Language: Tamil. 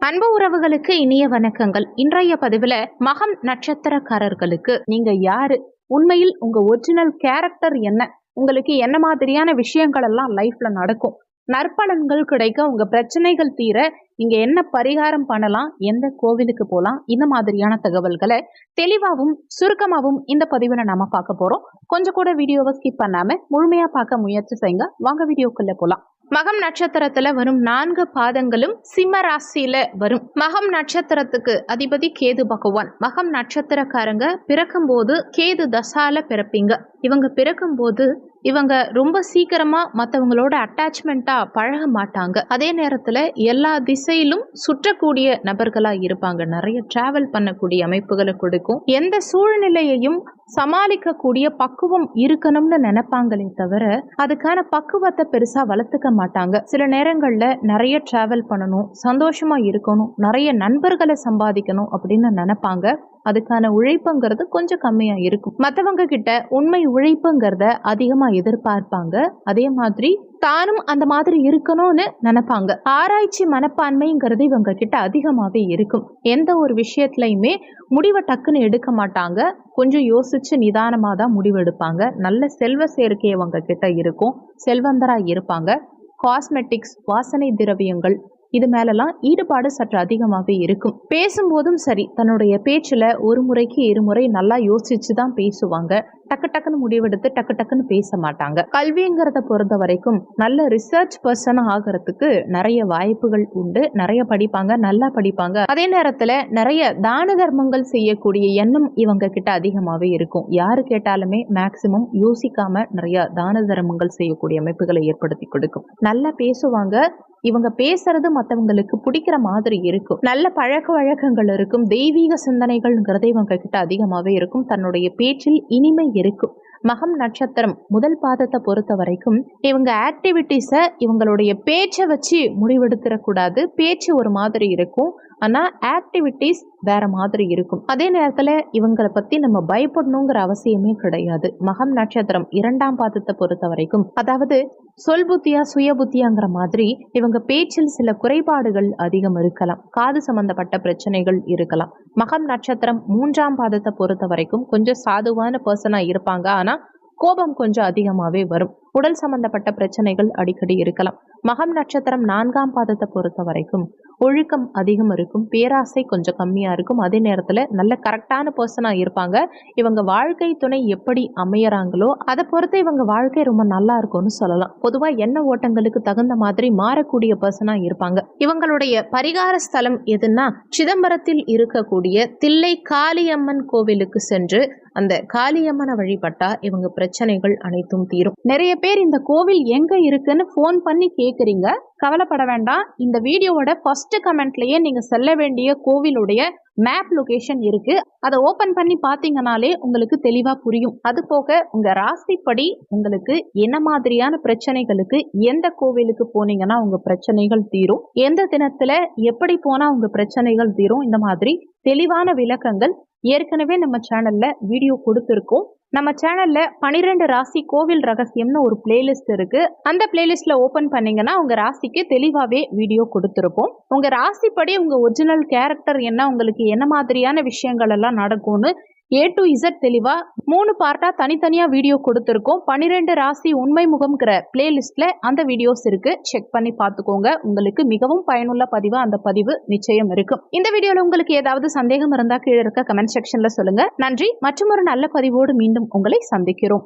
அன்பு உறவுகளுக்கு இனிய வணக்கங்கள். இன்றைய பதிவுல மகம் நட்சத்திரக்காரர்களுக்கு நீங்க யாரு, உண்மையில் உங்க ஒரிஜினல் கேரக்டர் என்ன, உங்களுக்கு என்ன மாதிரியான விஷயங்கள் எல்லாம் லைஃப்ல நடக்கும், நற்பலன்கள் கிடைக்க, உங்க பிரச்சனைகள் தீர நீங்க என்ன பரிகாரம் பண்ணலாம், எந்த கோவிலுக்கு போலாம், இந்த மாதிரியான தகவல்களை தெளிவாகவும் சுருக்கமாகவும் இந்த பதிவுல நாம பார்க்க போறோம். கொஞ்சம் கூட வீடியோவை ஸ்கிப் பண்ணாம முழுமையா பார்க்க முயற்சி செய்யுங்க. வாங்க வீடியோக்குள்ள போலாம். மகம் நட்சத்திரத்துல வரும் 4 பாதங்களும் சிம்ம ராசியில வரும். மகம் நட்சத்திரத்துக்கு அதிபதி கேது பகவான். மகம் நட்சத்திரக்காரங்க பிறக்கும் போது கேது தசால பிறப்பீங்க. இவங்க பிறக்கும் போது இவங்க ரொம்ப சீக்கிரமா மற்றவங்களோட அட்டாச்மெண்ட்டா பழக மாட்டாங்க. அதே நேரத்துல எல்லா திசையிலும் சுற்றக்கூடிய நபர்களா இருப்பாங்க. நிறைய டிராவல் பண்ணக்கூடிய அமைப்புகளை கொடுக்கும். எந்த சூழ்நிலையையும் சமாளிக்கக்கூடிய பக்குவம் இருக்கணும்னு நினைப்பாங்களே தவிர அதுக்கான பக்குவத்தை பெருசா வளர்த்துக்க மாட்டாங்க. சில நேரங்கள்ல நிறைய டிராவல் பண்ணணும், சந்தோஷமா இருக்கணும், நிறைய நண்பர்களை சம்பாதிக்கணும் அப்படின்னு நினைப்பாங்க. அதுக்கான உழைப்புங்கிறது கொஞ்சம் கம்மியா இருக்கும். மற்றவங்க கிட்ட உண்மை உழைப்புங்கிறத அதிகமா எதிர்பார்ப்பாங்க. அதே மாதிரி தானும் அந்த மாதிரி இருக்கணும்னு நினைப்பாங்க. ஆராய்ச்சி மனப்பான்மைங்கிறது இவங்க கிட்ட அதிகமாவே இருக்கும். எந்த ஒரு விஷயத்துலையுமே முடிவை டக்குன்னு எடுக்க மாட்டாங்க. கொஞ்சம் யோசிச்சு நிதானமா தான் முடிவு எடுப்பாங்க. நல்ல செல்வ சேர்க்கை இவங்க கிட்ட இருக்கும். செல்வந்தரா இருப்பாங்க. காஸ்மெட்டிக்ஸ், வாசனை திரவியங்கள் இது மேலெல்லாம் ஈடுபாடு சற்று அதிகமாகவே இருக்கும். பேசும்போதும் சரி, தன்னுடைய பேச்சுல ஒரு முறைக்கு இருமுறை நல்லா யோசிச்சு தான் பேசுவாங்க. டக்கு டக்குன்னு முடிவெடுத்து டக்கு டக்குன்னு பேச மாட்டாங்க. கல்விங்கிறத பொறுத்த வரைக்கும் நல்ல ரிசர்ச் பர்சன் ஆகிறதுக்கு நிறைய வாய்ப்புகள் உண்டு. நிறைய படிப்பாங்க, நல்லா படிப்பாங்க. அதே நேரத்துல நிறைய தான தர்மங்கள் செய்யக்கூடிய எண்ணம் இவங்க கிட்ட அதிகமாவே இருக்கும். யாரு கேட்டாலுமே மேக்சிமம் யோசிக்காம நிறைய தான தர்மங்கள் செய்யக்கூடிய அமைப்புகளை ஏற்படுத்தி கொடுக்கும். நல்லா பேசுவாங்க. இவங்க பேசுறது மற்றவங்களுக்கு பிடிக்கிற மாதிரி இருக்கும். நல்ல பழக்க வழக்கங்கள் இருக்கும். தெய்வீக சிந்தனைகள்ங்கிறது இவங்க கிட்ட அதிகமாவே இருக்கும். தன்னுடைய பேச்சில் இனிமை இருக்கும். மகம் நட்சத்திரம் முதல் பாதத்தை பொறுத்த வரைக்கும் இவங்க ஆக்டிவிட்டிஸை இவங்களுடைய பேச்சை வச்சு முடிவெடுத்துடக்கூடாது. பேச்சு ஒரு மாதிரி இருக்கும், ஆனால் ஆக்டிவிட்டிஸ் வேற மாதிரி இருக்கும். அதே நேரத்தில் இவங்களை பற்றி நம்ம பயப்படணுங்கிற அவசியமே கிடையாது. மகம் நட்சத்திரம் 2ஆம் பாதத்தை பொறுத்த வரைக்கும், அதாவது சொல் புத்தியா சுய புத்தியாங்கிற மாதிரி இவங்க பேச்சில் சில குறைபாடுகள் அதிகம் இருக்கலாம். காது சம்பந்தப்பட்ட பிரச்சனைகள் இருக்கலாம். மகம் நட்சத்திரம் 3ஆம் பாதத்தை பொறுத்த வரைக்கும் கொஞ்சம் சாதுவான பர்சனா இருப்பாங்க. ஆனா கோபம் கொஞ்சம் அதிகமாவே வரும். உடல் சம்பந்தப்பட்ட பிரச்சனைகள் அடிக்கடி இருக்கலாம். மகம் நட்சத்திரம் 4ஆம் பாதத்தை பொறுத்த வரைக்கும் ஒழுக்கம் அதிகம் இருக்கும். பேராசை கொஞ்சம் கம்மியா இருக்கும். அதே நேரத்துல நல்ல கரெக்டான பர்சனா இருப்பாங்க. இவங்க வாழ்க்கை துணை எப்படி அமையறாங்களோ அதை பொறுத்து இவங்க வாழ்க்கை ரொம்ப நல்லா இருக்கும்னு சொல்லலாம். பொதுவா எண்ண ஓட்டங்களுக்கு தகுந்த மாதிரி மாறக்கூடிய பர்சனா இருப்பாங்க. இவங்களுடைய பரிகார ஸ்தலம் எதுன்னா, சிதம்பரத்தில் இருக்கக்கூடிய தில்லை காளியம்மன் கோவிலுக்கு சென்று அந்த காளியம்மனை வழிபட்டா இவங்க பிரச்சனைகள் அனைத்தும் தீரும். நிறைய பேர் இந்த கோவில் எங்க இருக்குன்னு போன் பண்ணி கேக்குறீங்க. கவலைப்பட வேண்டாம். இந்த வீடியோவோட ஃபர்ஸ்ட் கமெண்ட்லயே நீங்க செல்ல வேண்டிய கோவிலுடைய மேப் லொகேஷன் இருக்கு. அதை ஓபன் பண்ணி பாத்தீங்கன்னாலே உங்களுக்கு தெளிவா புரியும். அது போக உங்க ராசிப்படி உங்களுக்கு என்ன மாதிரியான பிரச்சனைகளுக்கு எந்த கோவிலுக்கு போனீங்கன்னா உங்க பிரச்சனைகள் தீரும், எந்த தினத்துல எப்படி போனா உங்க பிரச்சனைகள் தீரும், இந்த மாதிரி தெளிவான விளக்கங்கள் ஏற்கனவே நம்ம சேனல்ல வீடியோ கொடுத்துருக்கோம். நம்ம சேனல்ல 12 ராசி கோவில் ரகசியம்னு ஒரு பிளேலிஸ்ட் இருக்கு. அந்த பிளேலிஸ்ட்ல ஓபன் பண்ணீங்கன்னா உங்க ராசிக்கு தெளிவாவே வீடியோ கொடுத்துருப்போம். உங்க ராசிப்படி உங்க ஒரிஜினல் கேரக்டர் என்ன, உங்களுக்கு என்ன மாதிரியான விஷயங்கள் எல்லாம் நடக்கும்னு A to Z தெளிவா 3 பார்ட்டா தனித்தனியா வீடியோ கொடுத்துருக்கோம். 12 ராசி உண்மை முகம்ங்கிற பிளேலிஸ்ட்ல அந்த வீடியோஸ் இருக்கு. செக் பண்ணி பார்த்துக்கோங்க. உங்களுக்கு மிகவும் பயனுள்ள பதிவா அந்த பதிவு நிச்சயம் இருக்கும். இந்த வீடியோல உங்களுக்கு ஏதாவது சந்தேகம் இருந்தா கீழே இருக்க கமெண்ட் செக்ஷன்ல சொல்லுங்க. நன்றி. மற்றும் ஒரு நல்ல பதிவோடு மீண்டும் உங்களை சந்திக்கிறோம்.